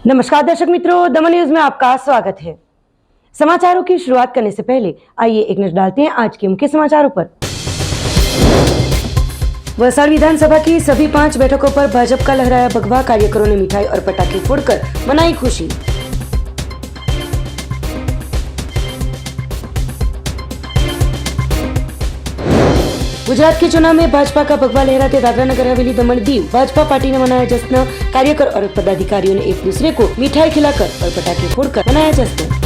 नमस्कार दर्शक मित्रों, दमन न्यूज में आपका स्वागत है। समाचारों की शुरुआत करने से पहले आइए एक नजर डालते हैं आज के मुख्य समाचारों पर। वलसाड़ विधानसभा की सभी 5 बैठकों पर भाजपा का लहराया भगवा, कार्यकरों ने मिठाई और पटाखे फोड़कर मनाई खुशी। गुजरात के चुनाव में भाजपा का भगवा लहराते दादरा नगर हवेली, दमन, दीव भाजपा पार्टी ने मनाया जश्न। कार्यकर और पदाधिकारियों ने एक दूसरे को मिठाई खिलाकर और पटाखे फोड़कर मनाया जश्न।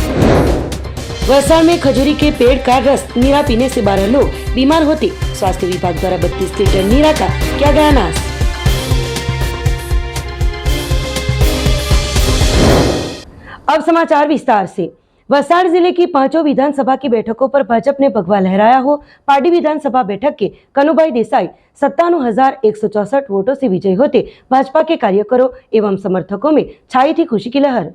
वलसाड़ में खजूरी के पेड़ का रस नीरा पीने से 12 लोग बीमार होते, स्वास्थ्य विभाग द्वारा 32 लीटर नीरा का किया गया नाश। अब समाचार विस्तार से। वलसाड़ जिले की 5 विधानसभा की बैठकों पर भाजपा ने भगवा लहराया हो। पार्टी विधानसभा बैठक के कनुभाई देसाई 97,164 वोटों से विजयी होते भाजपा के कार्यकरों एवं समर्थकों में छाई थी खुशी की लहर।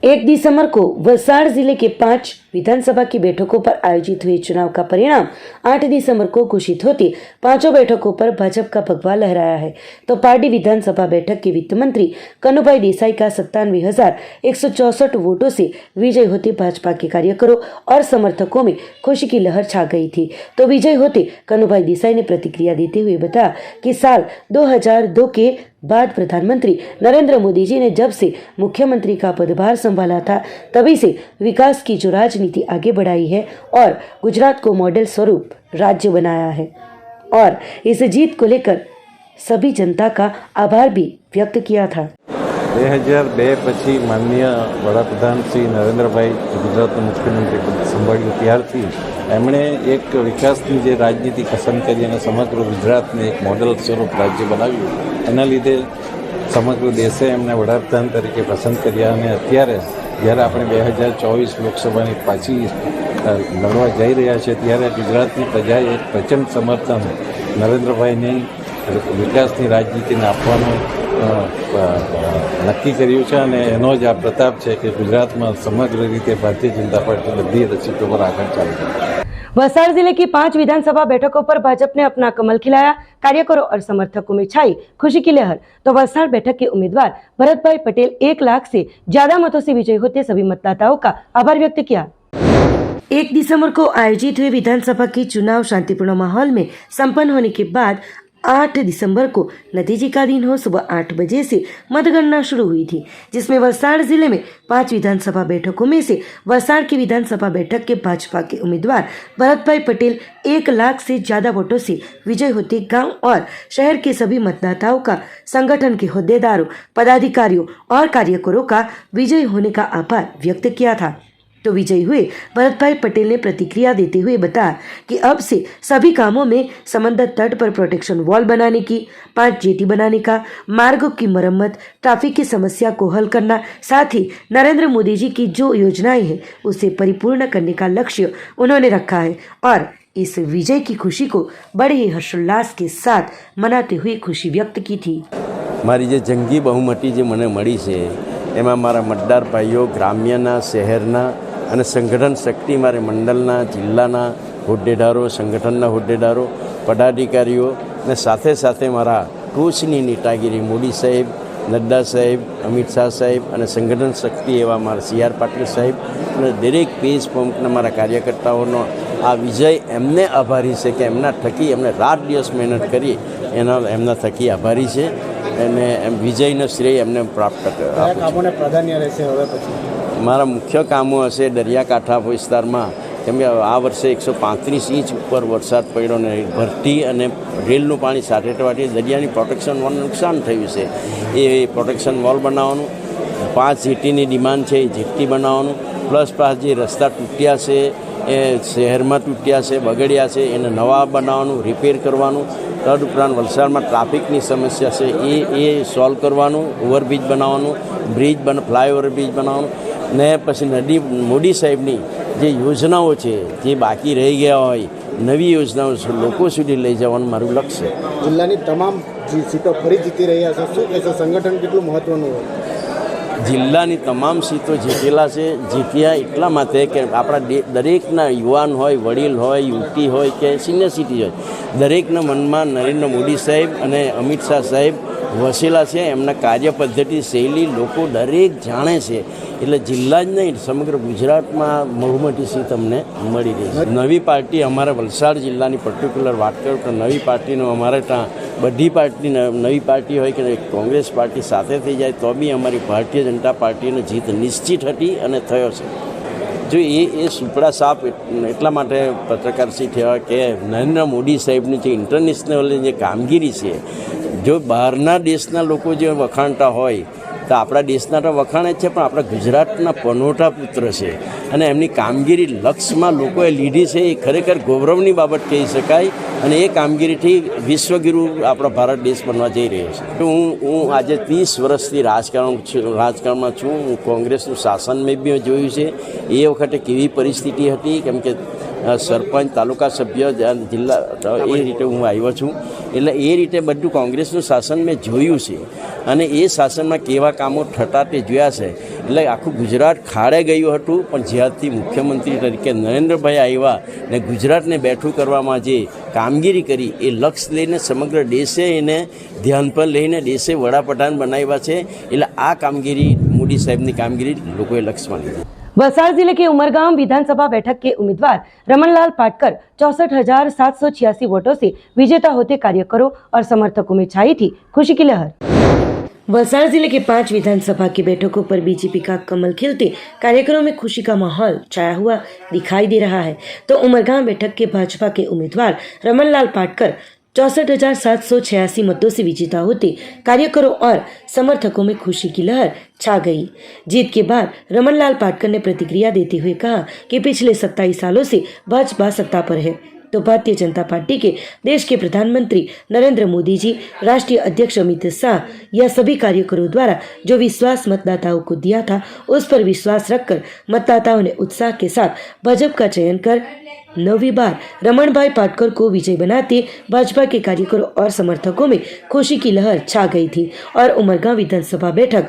1 दिसंबर को वलसाड़ जिले के 5 विधानसभा की बैठकों पर आयोजित हुए चुनाव का परिणाम 8 दिसंबर को घोषित होते 5 बैठकों पर भाजपा का भगवा लहराया है। तो पार्टी विधानसभा बैठक के वित्त मंत्री कनुभाई देसाई का 97,164 वोटों से विजय होते भाजपा के कार्यकरों और समर्थकों में खुशी की लहर छा गई थी। तो विजय होते कनुभाई देसाई ने प्रतिक्रिया देते हुए बताया कि साल 2002 के बाद प्रधानमंत्री नरेंद्र मोदी जी ने जब से मुख्यमंत्री का पदभार संभाला था तभी से विकास की जो राजनीति आगे बढ़ाई है और गुजरात को मॉडल स्वरूप राज्य बनाया है और इस जीत को लेकर सभी जनता का आभार भी व्यक्त किया था। 2002 પછી માનનીય વડાપ્રધાન શ્રી નરેન્દ્રભાઈ ગુજરાતના મુખ્યમંત્રી પદ સંભાળ્યું ત્યારથી એમણે એક વિકાસની જે રાજનીતિ પસંદ કરી અને સમગ્ર ગુજરાતને એક મોડેલ સ્વરૂપ રાજ્ય બનાવ્યું। એના લીધે સમગ્ર દેશે એમને વડાપ્રધાન તરીકે પસંદ કર્યા અને અત્યારે જ્યારે આપણે 2024 લોકસભાની પાછી લડવા જઈ રહ્યા છે ત્યારે ગુજરાતની પ્રજાએ એક પ્રચંડ સમર્થન નરેન્દ્રભાઈની વિકાસની રાજનીતિને આપવાનું નક્કી કર્યું છે અને એનો જ આ પ્રતાપ છે કે ગુજરાતમાં સમગ્ર રીતે ભારતીય જનતા પાર્ટી બધી સીટો પર આગળ ચાલી રહી છે। वलसाड़ जिले की 5 विधानसभा बैठकों पर भाजपा ने अपना कमल खिलाया, कार्यकरों और समर्थकों में छाई खुशी की लहर। तो वलसाड़ बैठक के उम्मीदवार भरतभाई पटेल 1 लाख से ज्यादा मतों से विजयी होते सभी मतदाताओं का आभार व्यक्त किया। 1 दिसंबर को आयोजित हुए विधानसभा की चुनाव शांतिपूर्ण माहौल में संपन्न होने के बाद 8 दिसंबर को नतीजे का दिन हो सुबह 8 बजे से मतगणना शुरू हुई थी, जिसमें वलसाड़ जिले में 5 विधानसभा बैठकों में से वलसाड़ की विधानसभा बैठक के भाजपा के उम्मीदवार भरतभाई पटेल 1 लाख से ज्यादा वोटों से विजय होते गांव और शहर के सभी मतदाताओं का, संगठन के होद्देदारों, पदाधिकारियों और कार्यकरों का विजय होने का आभार व्यक्त किया था। तो विजयी हुए भरतभाई पटेल ने प्रतिक्रिया देते हुए बताया कि अब से सभी कामों में समंदर तट पर प्रोटेक्शन वॉल बनाने की, 5 जेटी बनाने का, मार्गों की मरम्मत, ट्रैफिक की समस्या को हल करना, साथ ही नरेंद्र मोदी जी की जो योजनाएं हैं उसे परिपूर्ण करने का लक्ष्य उन्होंने रखा है और इस विजय की खुशी को बड़े ही हर्षोल्लास के साथ मनाते हुए खुशी व्यक्त की थी। मारी जे जंगी बहुमती जे मने मળી છે એમાં મારા મતદાર ભાઈઓ ગ્રામ્યના, શહેરના અને સંગઠન શક્તિ મારે મંડળના, જિલ્લાના હોદ્દેદારો, સંગઠનના હોદ્દેદારો, પદાધિકારીઓ અને સાથે સાથે મારા ટોચની નેતાગીરી મોદી સાહેબ, નડ્ડા સાહેબ, અમિત શાહ સાહેબ અને સંગઠન શક્તિ એવા મારા CR પાટીલ સાહેબ અને દરેક પેજ પંપના મારા કાર્યકર્તાઓનો આ વિજય એમને આભારી છે કે એમના થકી એમને રાત દિવસ મહેનત કરી એમના થકી આભારી છે અને એમ વિજયનો શ્રેય એમને પ્રાપ્ત કરે। કામોને પ્રાધાન્ય રહેશે હવે પછી? મારા મુખ્ય કામો હશે દરિયાકાંઠા વિસ્તારમાં, કેમ કે આ વર્ષે 135 ઇંચ ઉપર વરસાદ પડ્યો અને ભરતી અને રેલનું પાણી સાથે થવાથી દરિયાની પ્રોટેક્શન વોલને નુકસાન થયું છે। એ પ્રોટેક્શન વોલ બનાવવાનું, 5 જેટીની ડિમાન્ડ છે એ જેટી બનાવવાનું, પ્લસ 5 જે રસ્તા તૂટ્યા છે એ શહેરમાં તૂટ્યા છે, બગડ્યા છે એને નવા બનાવવાનું, રિપેર કરવાનું। તદુપરાંત વલસાડમાં ટ્રાફિકની સમસ્યા છે એ સોલ્વ કરવાનું, ઓવરબ્રિજ બનાવવાનું, ફ્લાયઓવર બ્રિજ બનાવવાનું ને પછી નદી મોદી સાહેબની જે યોજનાઓ છે જે બાકી રહી ગયા હોય નવી યોજનાઓ લોકો સુધી લઈ જવાનું મારું લક્ષ્ય છે। જિલ્લાની તમામ સીટો ફરી જીતી રહ્યા છે, શું કહેશો? સંગઠન કેટલું મહત્વનું હોય? જિલ્લાની તમામ સીટો જીતેલા છે. જીત્યા એટલા માટે કે આપણા દરેકના યુવાન હોય, વડીલ હોય, યુવતી હોય કે સિનિયર સિટીઝન હોય, દરેકના મનમાં નરેન્દ્ર મોદી સાહેબ અને અમિત શાહ સાહેબ વસેલા છે. એમના કાર્ય પદ્ધતિ, શૈલી લોકો દરેક જાણે છે. એટલે જિલ્લા જ નહીં, સમગ્ર ગુજરાતમાં બહુમતી સીટ અમને મળી રહી છે. નવી પાર્ટી અમારા વલસાડ જિલ્લાની પર્ટિક્યુલર વાત કરું તો નવી પાર્ટીનો અમારે ત્યાં બધી પાર્ટી નવી પાર્ટી હોય કે કોંગ્રેસ પાર્ટી સાથે થઈ જાય તો બી અમારી ભારતીય જનતા પાર્ટીની જીત નિશ્ચિત હતી અને થયો છે. જો એ સુપડા સાપ એટલા માટે પત્રકારશ્રી થયા કે નરેન્દ્ર મોદી સાહેબની જે ઇન્ટરનેશનલ જે કામગીરી છે, જો બહારના દેશના લોકો જે વખાણતા હોય તો આપણા દેશના તો વખાણે જ છે, પણ આપણા ગુજરાતના પનોટા પુત્ર છે અને એમની કામગીરી લક્ષમાં લોકોએ લીધી છે. એ ખરેખર ગૌરવની બાબત કહી શકાય અને એ કામગીરીથી વિશ્વગુરુ આપણો ભારત દેશ બનવા જઈ રહ્યો છે. હું આજે 30 વર્ષથી રાજકારણમાં છું. હું કોંગ્રેસનું શાસન મેં બી જોયું છે. એ વખતે કેવી પરિસ્થિતિ હતી, કેમ કે સરપંચ, તાલુકા સભ્ય, જિલ્લા, એ રીતે હું આવ્યો છું. એટલે એ રીતે બધું કોંગ્રેસનું શાસન મેં જોયું છે અને એ શાસનમાં કેવા કામો થતા તે જોયા છે. એટલે આખું ગુજરાત ખાડે ગયું હતું, પણ જ્યારથી મુખ્યમંત્રી તરીકે નરેન્દ્રભાઈ આવ્યા ને ગુજરાતને બેઠું કરવામાં જે કામગીરી કરી, એ લક્ષ્ય લઈને સમગ્ર દેશે એને ધ્યાન પર લઈને દેશે વડાપ્રધાન બનાવ્યા છે. એટલે આ કામગીરી, મોદી સાહેબની કામગીરી લોકોએ લક્ષ્યમાં લીધી. वलसाड़ जिले के उमरगांव विधानसभा बैठक के उम्मीदवार रमनलाल पाटकर 64,786 वोटों से विजेता होते कार्यकरों और समर्थकों में छाई थी खुशी की लहर। वलसाड़ जिले के 5 विधानसभा की बैठकों पर बीजेपी का कमल खिलते कार्यकरों में खुशी का माहौल छाया हुआ दिखाई दे रहा है। तो उमरगांव बैठक के भाजपा के उम्मीदवार रमनलाल पाटकर 64,786 मतों से विजेता होते कार्यकरों और समर्थकों में खुशी की लहर छा गई। जीत के बाद रमनलाल पाटकर ने प्रतिक्रिया देते हुए कहा कि पिछले 27 सालों से भाजपा सत्ता पर है, तो भारतीय जनता पार्टी के देश के प्रधानमंत्री नरेंद्र मोदी जी, राष्ट्रीय अध्यक्ष अमित शाह या सभी कार्यकरों द्वारा जो विश्वास मतदाताओं को दिया था, उस पर विश्वास रखकर मतदाताओं ने उत्साह के साथ भाजपा का चयन कर 9वीं बार रमनभाई पाटकर को विजय बनाते भाजपा के कार्यकरों और समर्थकों में खुशी की लहर छा गई थी और उमरगांव विधानसभा बैठक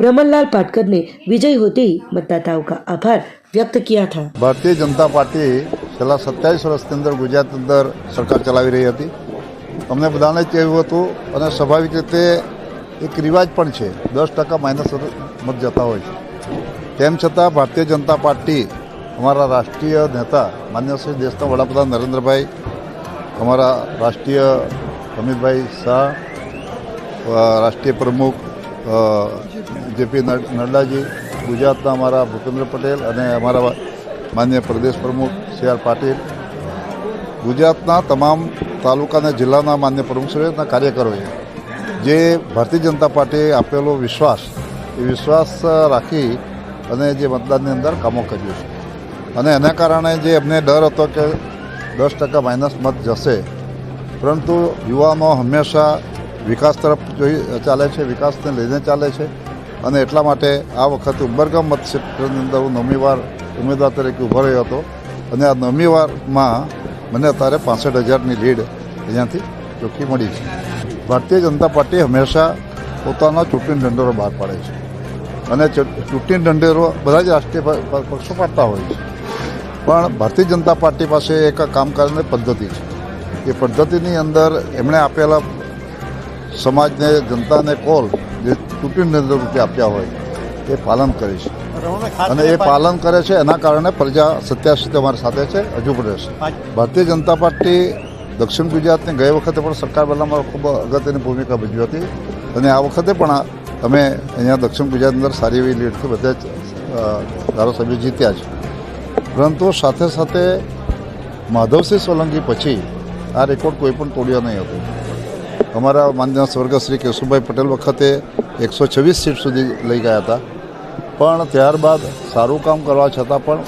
रमनलाल पाटकर ने विजय होते ही मतदाताओं का आभार व्यक्त किया था। भारतीय जनता पार्टी છેલ્લા 27 વર્ષની અંદર ગુજરાત અંદર સરકાર ચલાવી રહી હતી. અમને બધાને જ કહેવું હતું અને સ્વાભાવિક રીતે એક રિવાજ પણ છે, 10% માઇનસ મત જતા હોય છે. તેમ છતાં ભારતીય જનતા પાર્ટી, અમારા રાષ્ટ્રીય નેતા માન્ય શ્રી દેશના વડાપ્રધાન નરેન્દ્રભાઈ, અમારા રાષ્ટ્રીય અમિતભાઈ શાહ, રાષ્ટ્રીય પ્રમુખ જેપી નડ્ડાજી, ગુજરાતના અમારા ભૂપેન્દ્ર પટેલ અને અમારા માન્ય પ્રદેશ પ્રમુખ સી.આર. પાટીલ, ગુજરાતના તમામ તાલુકા અને જિલ્લાના માન્ય પ્રમુખશ્રીઓના કાર્યકરોએ જે ભારતીય જનતા પાર્ટીએ આપેલો વિશ્વાસ, એ વિશ્વાસ રાખી અને જે મતદાનની અંદર કામો કર્યું છે. અને એના કારણે જે અમને ડર હતો કે 10% માઇનસ મત જશે, પરંતુ યુવાનો હંમેશા વિકાસ તરફ ચાલે છે, વિકાસને લઈને ચાલે છે. અને એટલા માટે આ વખતે ઉમરગામ મતક્ષેત્રની અંદર હું 9મી વાર ઉમેદવાર તરીકે ઊભો રહ્યો હતો અને આ 9મી વારમાં મને અત્યારે 65,000ની લીડ અહીંયાથી ચોખ્ખી મળી છે. ભારતીય જનતા પાર્ટી હંમેશા પોતાના ચૂંટણી ઢંઢેરો બહાર પાડે છે અને ચૂંટણી ઢંઢેરો બધા જ રાષ્ટ્રીય પક્ષો પાડતા હોય છે, પણ ભારતીય જનતા પાર્ટી પાસે એક કામ કરવાની પદ્ધતિ છે. એ પદ્ધતિની અંદર એમણે આપેલા સમાજને, જનતાને કોલ જે ચૂંટણી ઢંઢેરો રૂપે આપ્યા હોય એ પાલન કરે છે અને એ પાલન કરે છે. એના કારણે પ્રજા 87 અમારી સાથે છે, હજુ પણ રહેશે. ભારતીય જનતા પાર્ટી દક્ષિણ ગુજરાતની ગઈ વખતે પણ સરકાર બનાવવામાં ખૂબ અગત્યની ભૂમિકા ભજવી હતી અને આ વખતે પણ અમે અહીંયા દક્ષિણ ગુજરાતની અંદર સારી એવી લીડથી બધા જ ધારાસભ્યો જીત્યા છે. પરંતુ સાથે સાથે માધવસિંહ સોલંકી પછી આ રેકોર્ડ કોઈ પણ તોડ્યો નહીં હતો. અમારા માન્ય સ્વર્ગશ્રી કેશુભાઈ પટેલ વખતે 126 સીટ સુધી લઈ ગયા હતા, પણ ત્યારબાદ સારું કામ કરવા છતાં પણ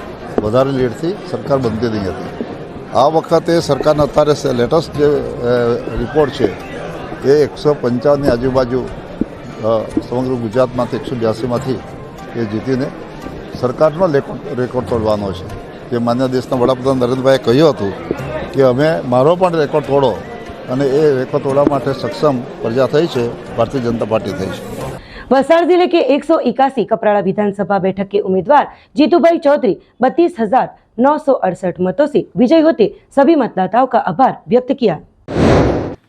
વધારે લીડથી સરકાર બનતી નહીં હતી. આ વખતે સરકારના અત્યારે લેટેસ્ટ જે રિપોર્ટ છે એ 155ની આજુબાજુ સમગ્ર ગુજરાતમાંથી 182માંથી એ જીતીને સરકારનો રેકોર્ડ તોડવાનો છે. જે માન્ય દેશના વડાપ્રધાન નરેન્દ્રભાઈએ કહ્યું હતું કે અમે મારો પણ રેકોર્ડ તોડો અને એ રેખો તોડવા માટે સક્ષમ પ્રજા થઈ છે, ભારતીય જનતા પાર્ટી થઈ છે। वलसाड़ जिले के 181 कपराड़ा विधानसभा बैठक के उम्मीदवार जीतूभाई चौधरी 32,968 मतों से विजयी होते सभी मतदाताओं का आभार व्यक्त किया।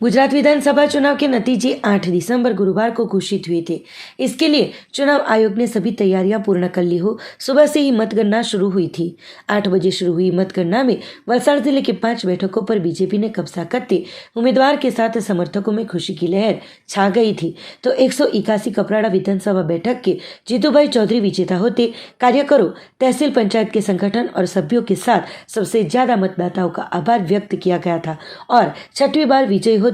गुजरात विधानसभा चुनाव के नतीजे 8 दिसंबर गुरुवार को घोषित हुए थे। इसके लिए चुनाव आयोग ने सभी तैयारियां पूर्ण कर ली हो। सुबह से ही मतगणना शुरू हुई थी। 8 बजे शुरू हुई मतगणना में वलसाड़ जिले के 5 बैठकों पर बीजेपी ने कब्जा करते उम्मीदवार के साथ समर्थकों में खुशी की लहर छा गई थी। तो 181 कपराड़ा विधानसभा बैठक के जीतूभाई चौधरी विजेता होते कार्यकरों, तहसील पंचायत के संगठन और सभ्यों के साथ सबसे ज्यादा मतदाताओं का आभार व्यक्त किया गया था और 6वीं बार विजयी होते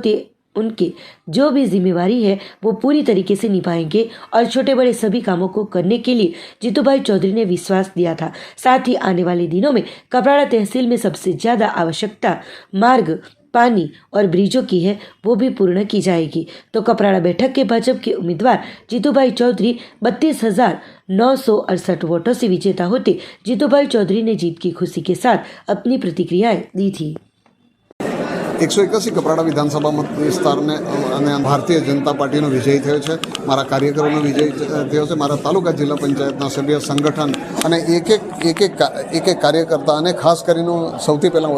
उनके जो भी जिम्मेवारी है वो पूरी तरीके से निभाएंगे और छोटे बड़े सभी कामों को करने के लिए जीतूभाई चौधरी ने विश्वास दिया था। साथ ही आने वाले दिनों में कपराड़ा तहसील में सबसे ज्यादा आवश्यकता मार्ग, पानी और ब्रिजों की है, वो भी पूर्ण की जाएगी। तो कपराड़ा बैठक के भाजपा के उम्मीदवार जीतूभाई चौधरी 32,968 वोटों से विजेता होते जीतूभाई चौधरी ने जीत की खुशी के साथ अपनी प्रतिक्रियाएं दी थी। 181 कपराड़ा विधानसभा मत विस्तारने અને ભારતીય જનતા પાર્ટીનો વિજય થયો છે। મારા કાર્યકરોનો વિજય થયો છે। મારા તાલુકા જિલ્લા પંચાયતના સભ્ય, સંગઠન અને એક કાર્યકર્તા અને ખાસ કરીને સૌથી પહેલાં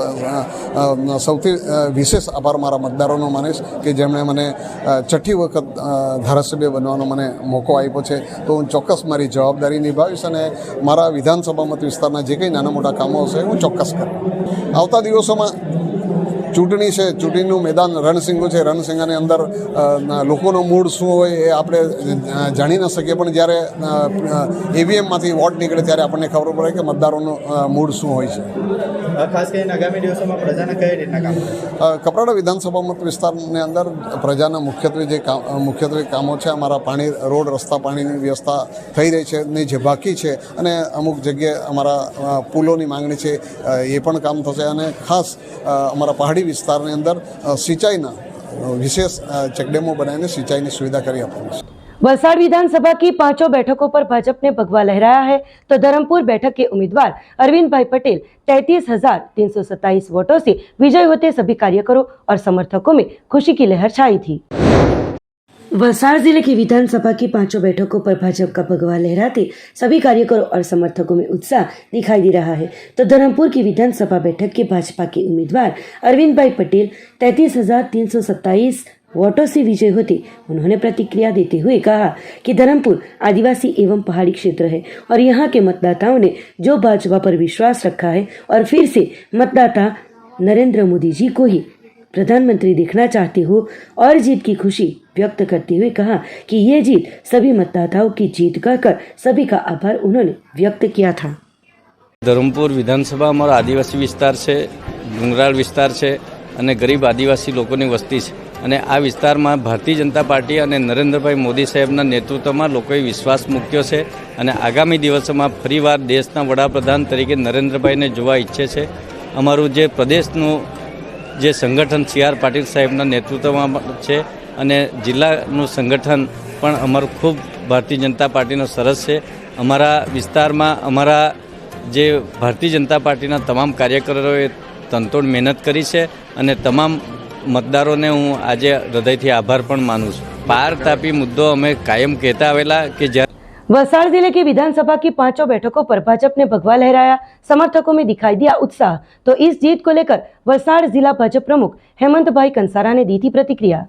સૌથી વિશેષ આભાર મારા મતદારોનો માનીશ કે જેમણે મને 6ઠી વખત ધારાસભ્ય બનવાનો મને મોકો આપ્યો છે। તો હું ચોક્કસ મારી જવાબદારી નિભાવીશ અને મારા વિધાનસભા મત વિસ્તારના જે કંઈ નાના મોટા કામો હશે હું ચોક્કસ કરીશ। આવતા દિવસોમાં ચૂંટણી છે, ચૂંટણીનું મેદાન રણસિંગું છે। રણસિંગાની અંદર લોકોનો મૂડ શું હોય એ આપણે જાણી ન શકીએ, પણ જ્યારે ઈવીએમમાંથી વોટ નીકળે ત્યારે આપણને ખબર પડે કે મતદારોનું મૂડ શું હોય છે। ખાસ કરીને આગામી દિવસોમાં પ્રજાને કઈ રીતના કામ કપરાડા વિધાનસભા મત વિસ્તારની અંદર પ્રજાના મુખ્યત્વે કામો છે। અમારા પાણી, રોડ, રસ્તા, પાણીની વ્યવસ્થા થઈ રહી છે ને જે બાકી છે, અને અમુક જગ્યાએ અમારા પુલોની માંગણી છે એ પણ કામ થશે। અને ખાસ અમારા પહાડી વિસ્તારની અંદર સિંચાઈના વિશેષ ચેકડેમો બનાવીને સિંચાઈની સુવિधा કરી આપવાની છે। वलसाड़ विधानसभा की 5 बैठकों पर भाजपा ने भगवा लहराया है। तो धर्मपुर बैठक के उम्मीदवार अरविंद भाई पटेल 33,327 वोटों से विजयी होते सभी कार्यकरों और समर्थकों में खुशी की लहर छाई थी। वलसाड़ जिले की विधानसभा की 5 बैठकों पर भाजपा का भगवा लहराते सभी कार्यकरों और समर्थकों में उत्साह दिखाई दे रहा है। तो धर्मपुर की विधानसभा बैठक के भाजपा के उम्मीदवार अरविंद भाई पटेल 33,327 वोटों से विजय होते उन्होंने प्रतिक्रिया देते हुए कहा कि धर्मपुर आदिवासी एवं पहाड़ी क्षेत्र है और यहाँ के मतदाताओं ने जो भाजपा पर विश्वास रखा है और फिर से मतदाता नरेंद्र मोदी जी को ही प्रधानमंत्री देखना चाहते हो और जीत की खुशी व्यक्त करते हुए कहा कि ये जीत सभी मतदाताओं की जीत कहकर सभी का आभार उन्होंने व्यक्त किया था। ધરમપુર વિધાનસભા અમારો આદિવાસી વિસ્તાર છે, ડુંગરાળ વિસ્તાર છે અને ગરીબ આદિવાસી લોકોની વસ્તી છે અને આ વિસ્તારમાં ભારતીય જનતા પાર્ટી અને નરેન્દ્રભાઈ મોદી સાહેબના નેતૃત્વમાં લોકોએ વિશ્વાસ મૂક્યો છે અને આગામી દિવસોમાં ફરીવાર દેશના વડાપ્રધાન તરીકે નરેન્દ્રભાઈને જોવા ઈચ્છે છે। અમારું જે પ્રદેશનું જે સંગઠન CR પાટીલ સાહેબના નેતૃત્વમાં છે અને જિલ્લાનું સંગઠન પણ અમારું ખૂબ ભારતીય જનતા પાર્ટીનો સરસ છે। અમારા વિસ્તારમાં અમારા જે ભારતીય જનતા પાર્ટીના તમામ કાર્યકરોએ તનતોડ મહેનત કરી છે અને તમામ मतदारों હું આજે હૃદયથી આભાર પણ માનું છું। પાર તાપી મુદ્દો અમે કાયમ કહેતા આવેલા કે वलसाड़ जिले की विधानसभा की 5 बैठकों पर भाजपा ने भगवा लहराया, समर्थकों में दिखाई दिया उत्साह। तो इस जीत को लेकर वलसाड़ जिला भाजपा प्रमुख हेमंत भाई कंसारा ने दी थी प्रतिक्रिया।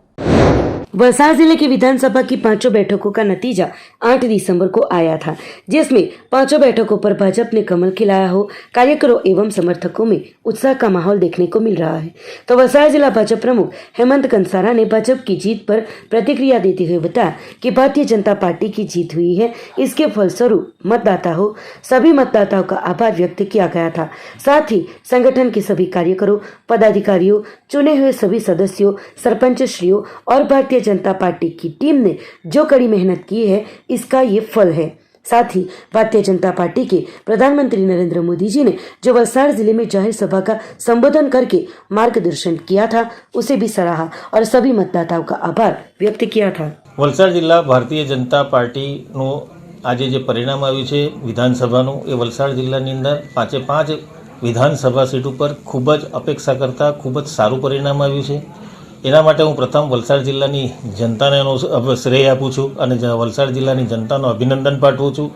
वलसाड़ जिले की विधानसभा की 5 बैठकों का नतीजा 8 दिसंबर को आया था, जिसमें 5 बैठकों पर भाजपा ने कमल खिलाया हो। कार्यकरों एवं समर्थकों में उत्साह का माहौल देखने को मिल रहा है। तो वलसाड़ जिला भाजपा प्रमुख हेमंत कंसारा ने भाजपा की जीत पर प्रतिक्रिया देते हुए बताया कि भारतीय जनता पार्टी की जीत हुई है, इसके फलस्वरूप मतदाता हो सभी मतदाताओं का आभार व्यक्त किया गया था। साथ ही संगठन के सभी कार्यकरों, पदाधिकारियों, चुने हुए सभी सदस्यों, सरपंच श्रियों और भारतीय जनता पार्टी की टीम ने जो कड़ी मेहनत की है इसका ये फल है। साथ ही भारतीय जनता पार्टी के प्रधानमंत्री नरेंद्र मोदी जी ने जो वलसाड़ जिले में जाहिर सभा का संबोधन करके मार्गदर्शन किया था उसे भी सराहा और सभी मतदाताओं का आभार व्यक्त किया था। वलसाड़ जिला भारतीय जनता पार्टीનું આજે જે પરિણામ આવ્યું છે વિધાનસભાનું એ વલસાડ જિલ્લાની અંદર 5 વિધાનસભા સીટ ઉપર ખૂબ જ અપેક્ષા કરતાં ખૂબ જ સારું પરિણામ આવ્યું છે। એના માટે હું પ્રથમ વલસાડ જિલ્લાની જનતાને એનો શ્રેય આપું છું અને વલસાડ જિલ્લાની જનતાનો અભિનંદન પાઠવું છું.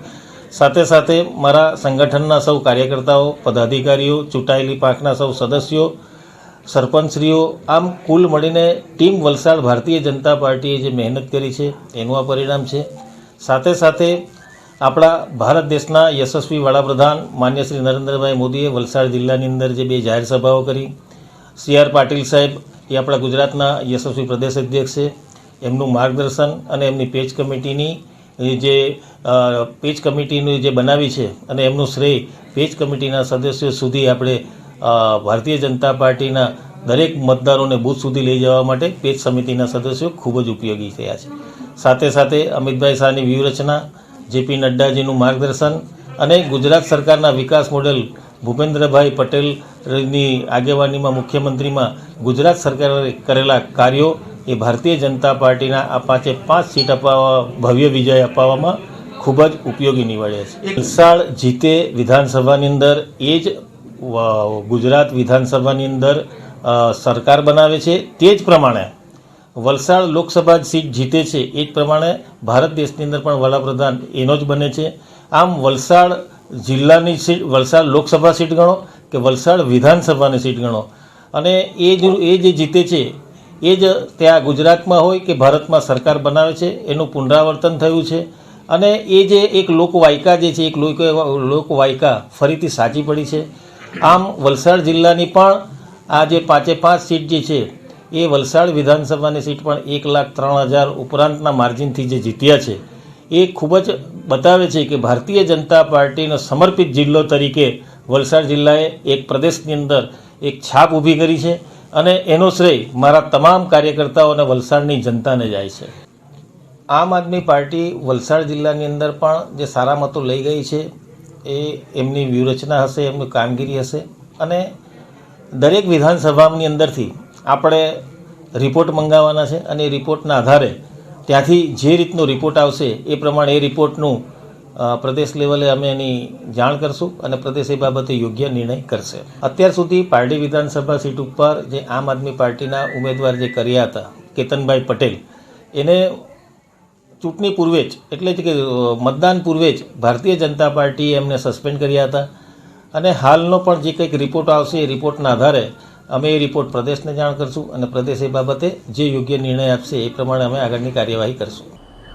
સાથે સાથે મારા સંગઠનના સૌ કાર્યકર્તાઓ, પદાધિકારીઓ, ચૂંટાયેલી પાંખના સૌ સદસ્યો, સરપંચશ્રીઓ, આમ કુલ મળીને ટીમ વલસાડ ભારતીય જનતા પાર્ટીએ જે મહેનત કરી છે એનું આ પરિણામ છે. સાથે સાથે આપણા ભારત દેશના યશસ્વી વડાપ્રધાન માન્ય શ્રી નરેન્દ્રભાઈ મોદીએ વલસાડ જિલ્લાની અંદર જે 2 જાહેર સભાઓ કરી. CR પાટીલ સાહેબ એ આપણા ગુજરાતના યશસ્વી પ્રદેશ અધ્યક્ષ છે, એમનું માર્ગદર્શન અને એમની પેજ કમિટીની જે બનાવી છે અને એમનું શ્રેય પેજ કમિટીના સદસ્યો સુધી આપણે ભારતીય જનતા પાર્ટીના દરેક મતદારોને બૂથ સુધી લઈ જવા માટે પેજ સમિતિના સદસ્યો ખૂબ જ ઉપયોગી થયા છે. સાથે સાથે અમિતભાઈ શાહની વ્યૂહરચના, JP નડ્ડાજીનું માર્ગદર્શન અને ગુજરાત સરકારના વિકાસ મોડેલ ભૂપેન્દ્રભાઈ પટેલની આગેવાનીમાં મુખ્યમંત્રીમાં ગુજરાત સરકારે કરેલા કાર્યો એ ભારતીય જનતા પાર્ટીના આ 5 સીટ અપાવવા, ભવ્ય વિજય અપાવવામાં ખૂબ જ ઉપયોગી નીવડ્યા છે. વલસાડ જીતે વિધાનસભાની અંદર એ જ ગુજરાત વિધાનસભાની અંદર સરકાર બનાવે છે. તે જ પ્રમાણે વલસાડ લોકસભા સીટ જીતે છે એ જ પ્રમાણે ભારત દેશની અંદર પણ વડાપ્રધાન એનો જ બને છે. આમ વલસાડ જિલ્લાની સીટ, વલસાડ લોકસભા સીટ ગણો કે વલસાડ વિધાનસભાની સીટ ગણો, અને એ જે જીતે છે એ જ ત્યાં ગુજરાતમાં હોય કે ભારતમાં સરકાર બનાવે છે એનું પુનરાવર્તન થયું છે. અને એ જે એક લોકવાયકા જે છે, એક લોકવાયકા ફરીથી સાચી પડી છે. આમ વલસાડ જિલ્લાની પણ આ જે 5 સીટ જે છે એ વલસાડ વિધાનસભાની સીટ પણ 1,03,000 ઉપરાંતના માર્જિનથી જે જીત્યા છે એ ખૂબ જ બતાવે છે કે ભારતીય જનતા પાર્ટીનો સમર્પિત જિલ્લો તરીકે વલસાડ જિલ્લાએ એક પ્રદેશની અંદર એક છાપ ઊભી કરી છે અને એનો શ્રેય મારા તમામ કાર્યકર્તાઓ અને વલસાડની જનતાને જાય છે. આમ આદમી પાર્ટી વલસાડ જિલ્લાની અંદર પણ જે સારા મતો લઈ ગઈ છે એ એમની વ્યૂહરચના હશે, એમની કામગીરી હશે. અને દરેક વિધાનસભાની અંદરથી આપણે રિપોર્ટ મંગાવવાના છે અને એ રિપોર્ટના આધારે ત્યાંથી જે રીતનો રિપોર્ટ આવશે એ પ્રમાણે એ રિપોર્ટનું પ્રદેશ લેવલે અમે એની જાણ કરશું અને પ્રદેશ એ બાબતે યોગ્ય નિર્ણય કરશે. અત્યાર સુધી પારડી વિધાનસભા સીટ ઉપર જે આમ આદમી પાર્ટીના ઉમેદવાર જે કર્યા હતા કેતનભાઈ પટેલ, એને ચૂંટણી પૂર્વે જ, એટલે કે મતદાન પૂર્વે જ ભારતીય જનતા પાર્ટીએ એમને સસ્પેન્ડ કર્યા હતા. અને હાલનો પણ જે કંઈક રિપોર્ટ આવશે એ રિપોર્ટના આધારે અમે એ रिपोर्ट प्रदेश ने जाण करशुं અને प्रदेश ए बाबते जे योग्य निर्णय आपसे ए प्रमाणे हमें आगळनी कार्यवाही करशुं।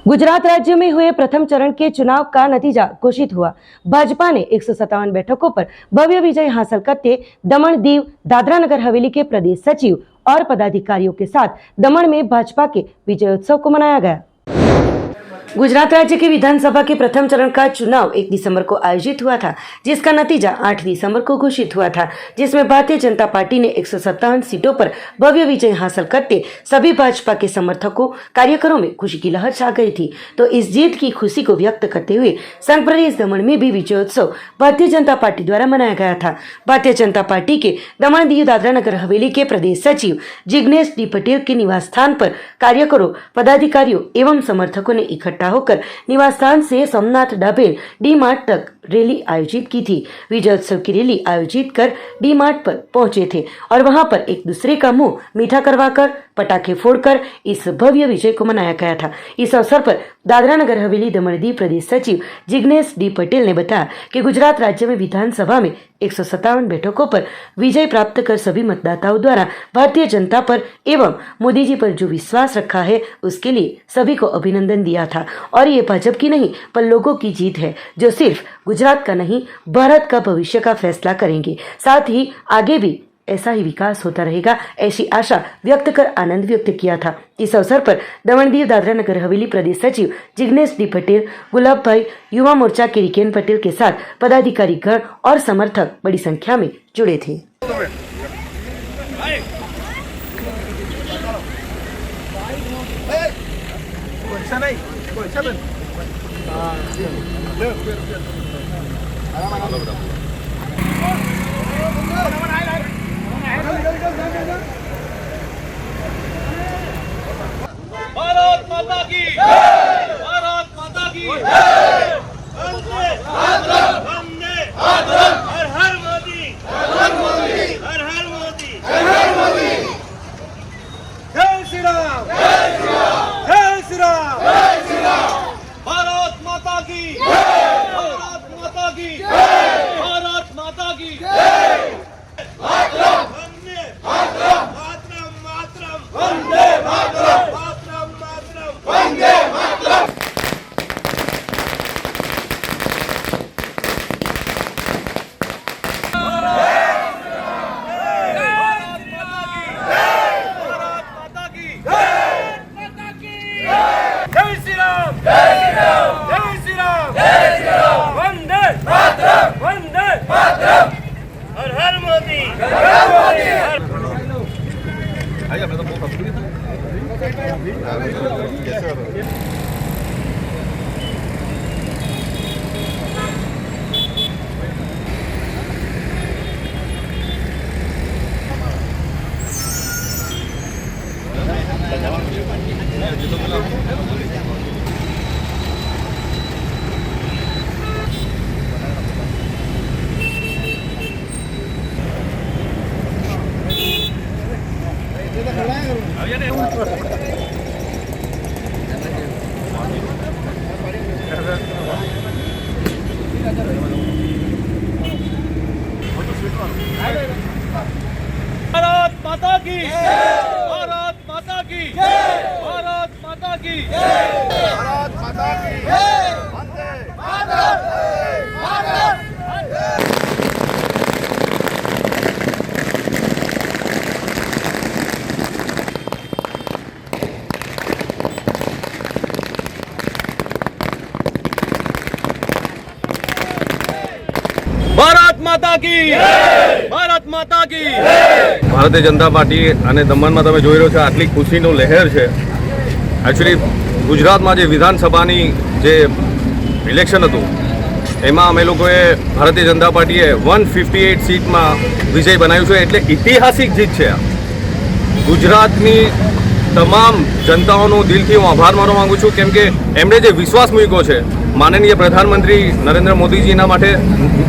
गुजरात राज्य में हुए प्रथम चरण के चुनाव का नतीजा घोषित हुआ। भाजपा ने 157 बैठकों पर भव्य विजय हासिल करते दमन, दीव, दादरा नगर हवेली के प्रदेश सचिव और पदाधिकारियों के साथ दमन में भाजपा के विजयोत्सव को मनाया गया। गुजरात राज्य के विधानसभा के प्रथम चरण का चुनाव 1 दिसंबर को आयोजित हुआ था, जिसका नतीजा 8 दिसंबर को घोषित हुआ था, जिसमें भारतीय जनता पार्टी ने 157 सीटों पर भव्य विजय हासिल करते सभी भाजपा के समर्थकों, कार्यकरों में खुशी की लहर छा गई थी। तो इस जीत की खुशी को व्यक्त करते हुए संघ प्रदेश दमन में भी विजयोत्सव भारतीय जनता पार्टी द्वारा मनाया गया था। भारतीय जनता पार्टी के दमन, दीव, दादरा नगर हवेली के प्रदेश सचिव जिग्नेश डी पटेल के निवास स्थान पर कार्यकरों, पदाधिकारियों एवं समर्थकों ने इकट्ठा होकर निवास स्थान से सोमनाथ डाबेल डी मार्ट तक रैली आयोजित की थी। विजयोत्सव की रैली आयोजित कर डी मार्ट पर पहुंचे थे और वहां पर एक दूसरे का मुंह मीठा करवाकर पटाखे फोड़कर इस भव्य विजय को मनाया गया था। इस अवसर पर दादरा नगर हवेली दमन दीव प्रदेश सचिव जिग्नेश डी पटेल ने बताया कि गुजरात राज्य में विधानसभा में 157 बैठकों पर विजय प्राप्त कर सभी मतदाताओं द्वारा भारतीय जनता पर एवं मोदी जी पर जो विश्वास रखा है उसके लिए सभी को अभिनंदन दिया था और ये भाजपा की नहीं पर लोगों की जीत है, जो सिर्फ गुजरात का नहीं भारत का भविष्य का फैसला करेंगे। साथ ही आगे भी ऐसा ही विकास होता रहेगा, ऐसी आशा व्यक्त कर आनंद व्यक्त किया था। इस अवसर पर दमन दीव दादरा नगर हवेली प्रदेश सचिव जिग्नेश डी पटेल, गुलाब भाई, युवा मोर्चा के रिकेन पटेल के साथ पदाधिकारी गण और समर्थक बड़ी संख्या में जुड़े थे। भारत माता की जय, भारत माता की जय, वंदे मातरम, वंदे मातरम, हर हर मोदी, हर हर मोदी, हर हर मोदी, हर हर मोदी, जय जय श्री राम वंदे मातरम हर हर मोदी भारत माता की भारत माता की भारत माता की भारत माता की वंदे मातरम ભારત માતા કી ભારત માતા કી ભારતીય જનતા પાર્ટી અને દમણમાં તમે જોઈ રહ્યો છો આટલી ખુશીનો લહેર છે. એકચ્યુઅલી ગુજરાતમાં જે વિધાનસભાની જે ઇલેક્શન હતું એમાં અમે લોકોએ ભારતીય જનતા પાર્ટીએ 158 સીટમાં વિજય બનાવ્યું છે. એટલે ઐતિહાસિક જીત છે. ગુજરાતની તમામ જનતાઓનો દિલથી હું આભાર માનવા માગું છું, કેમ કે એમણે જે વિશ્વાસ મૂક્યો છે માનનીય પ્રધાનમંત્રી નરેન્દ્ર મોદીજીના માટે,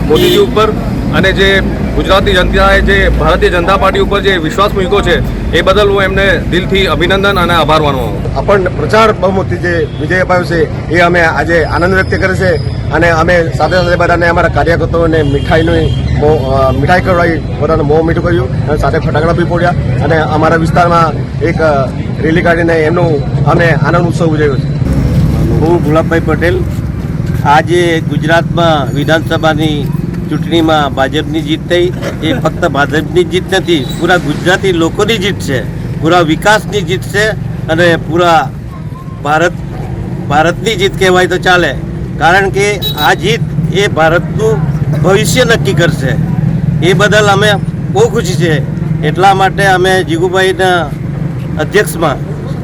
મોદીજી ઉપર, અને જે ગુજરાતની જનતાએ જે ભારતીય જનતા પાર્ટી ઉપર જે વિશ્વાસ મૂક્યો છે એ બદલ હું એમને દિલથી અભિનંદન અને આભાર માનવા માંગુ. આપણને પ્રચાર બહુમતીથી જે વિજય અપાયો છે એ અમે આજે આનંદ વ્યક્ત કરે છે. અને અમે સાથે સાથે બધાને અમારા કાર્યકર્તાઓને મીઠાઈ ખવડાવી બધાને મોં મીઠું કર્યું અને સાથે ફટાકડા બી ફોડ્યા અને અમારા વિસ્તારમાં એક રેલી કાઢીને એમનું અમે આનંદ ઉત્સવ ઉજવ્યો છે. હું ગુલાબભાઈ પટેલ. આજે ગુજરાતમાં વિધાનસભાની ચૂંટણીમાં ભાજપની જીત થઈ. એ ફક્ત ભાજપની જીત નથી, પૂરા ગુજરાતી લોકોની જીત છે, પૂરા વિકાસની જીત છે અને પૂરા ભારતની જીત કહેવાય તો ચાલે. કારણ કે આ જીત એ ભારતનું ભવિષ્ય નક્કી કરશે. એ બદલ અમે બહુ ખુશી છે. એટલા માટે અમે જીગુભાઈના અધ્યક્ષમાં,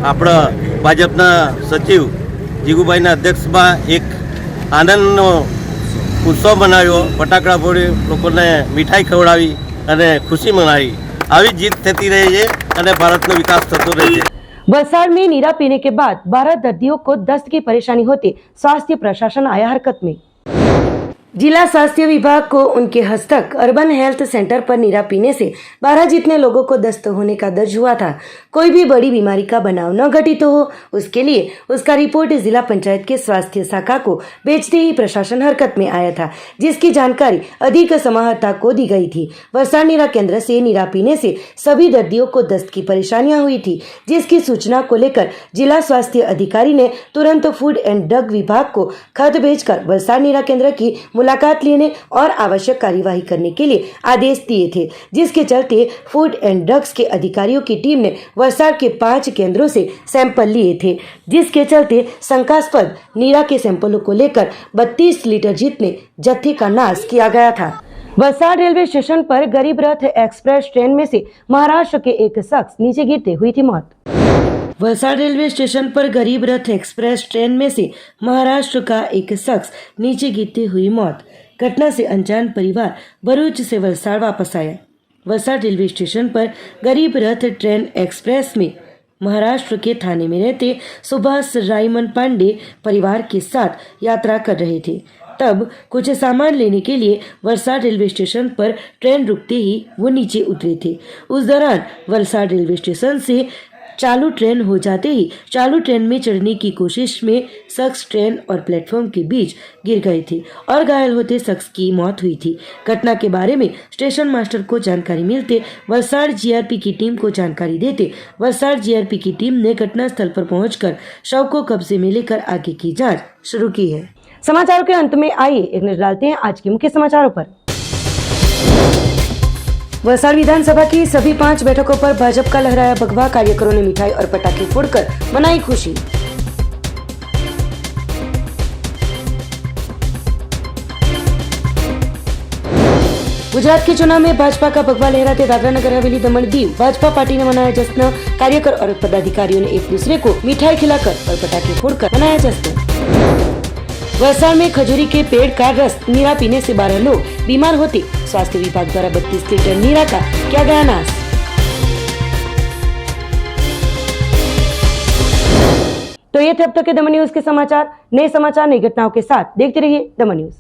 આપણા ભાજપના સચિવ જીગુભાઈના અધ્યક્ષમાં એક આનંદનો ઉત્સવ મનાવ્યો. ફટાકડા ફોડી, લોકોને મીઠાઈ ખવડાવી અને ખુશી મનાવી. આવી જીત થતી રહે છે અને ભારતનો વિકાસ થતો રહે છે. वलसाड़ में नीरा पीने के बाद 12 दर्दियों को दस्त की परेशानी होते स्वास्थ्य प्रशासन आया हरकत में। जिला स्वास्थ्य विभाग को उनके हस्तक अर्बन हेल्थ सेंटर पर नीरा पीने से 12 जितने लोगों को दस्त होने का दर्ज हुआ था। कोई भी बड़ी बीमारी का बनाव न घटित हो, उसके लिए उसका रिपोर्ट जिला पंचायत के स्वास्थ्य शाखा को भेजते ही प्रशासन हरकत में आया था, जिसकी जानकारी अधिक समाहर्ता को दी गई थी। वलसाड़ नीरा केंद्र से नीरा पीने से सभी दर्दियों को दस्त की परेशानियां हुई थी, जिसकी सूचना को लेकर जिला स्वास्थ्य अधिकारी ने तुरंत फूड एंड ड्रग विभाग को खत भेजकर वलसाड़ नीरा केंद्र की मुलाकात लेने और आवश्यक कार्यवाही करने के लिए आदेश दिए थे, जिसके चलते फूड एंड ड्रग्स के अधिकारियों की टीम ने वलसाड़ के 5 केंद्रों से सैंपल लिए थे, जिसके चलते शंकास्पद नीरा के सैंपलों को लेकर 32 लीटर जितने जत्थे का नाश किया गया था। वलसाड़ रेलवे स्टेशन पर गरीब रथ एक्सप्रेस ट्रेन में से महाराष्ट्र के एक शख्स नीचे गिरते हुई थी मौत। वलसाड़ रेलवे स्टेशन पर गरीब रथ एक्सप्रेस ट्रेन में से महाराष्ट्र का एक शख्स नीचे गिरते हुई मौत। घटना से अनजान परिवार भरूच से वलसाड़ वापस आया। वलसाड़ रेलवे स्टेशन पर गरीब रथ ट्रेन एक्सप्रेस में महाराष्ट्र के थाने में रहते सुभाष रायमन पांडे परिवार के साथ यात्रा कर रहे थे। तब कुछ सामान लेने के लिए वलसाड़ रेलवे स्टेशन पर ट्रेन रुकते ही वो नीचे उतरे थे। उस दौरान वलसाड़ रेलवे स्टेशन से चालू ट्रेन हो जाते ही चालू ट्रेन में चढ़ने की कोशिश में शख्स ट्रेन और प्लेटफॉर्म के बीच गिर गए थे और घायल होते शख्स की मौत हुई थी। घटना के बारे में स्टेशन मास्टर को जानकारी मिलते वलसाड़ जीआरपी की टीम को जानकारी देते वलसाड़ जीआरपी की टीम ने घटनास्थल पर पहुंचकर शव को कब्जे में लेकर आगे की जांच शुरू की है। समाचारों के अंत में आइए एक नजर डालते हैं आज के मुख्य समाचारों पर। वलसाड़ विधानसभा की सभी 5 बैठकों पर भाजपा का लहराया भगवा। कार्यकरों ने मिठाई और पटाखे फोड़कर मनाई खुशी। गुजरात के चुनाव में भाजपा का भगवा लहराते दादरा नगर हवेली दमन दीव भाजपा पार्टी ने मनाया जश्न। कार्यकर और पदाधिकारियों ने एक दूसरे को मिठाई खिलाकर और पटाखे फोड़कर मनाया जश्न। वलसाड़ में खजूरी के पेड़ का रस नीरा पीने से 12 लोग बीमार होते। स्वास्थ्य विभाग द्वारा 32 लीटर नीरा का किया गया नाश। तो ये थे अब तक के दमन न्यूज के समाचार। नए समाचार, नई घटनाओं के साथ देखते रहिए दमन न्यूज।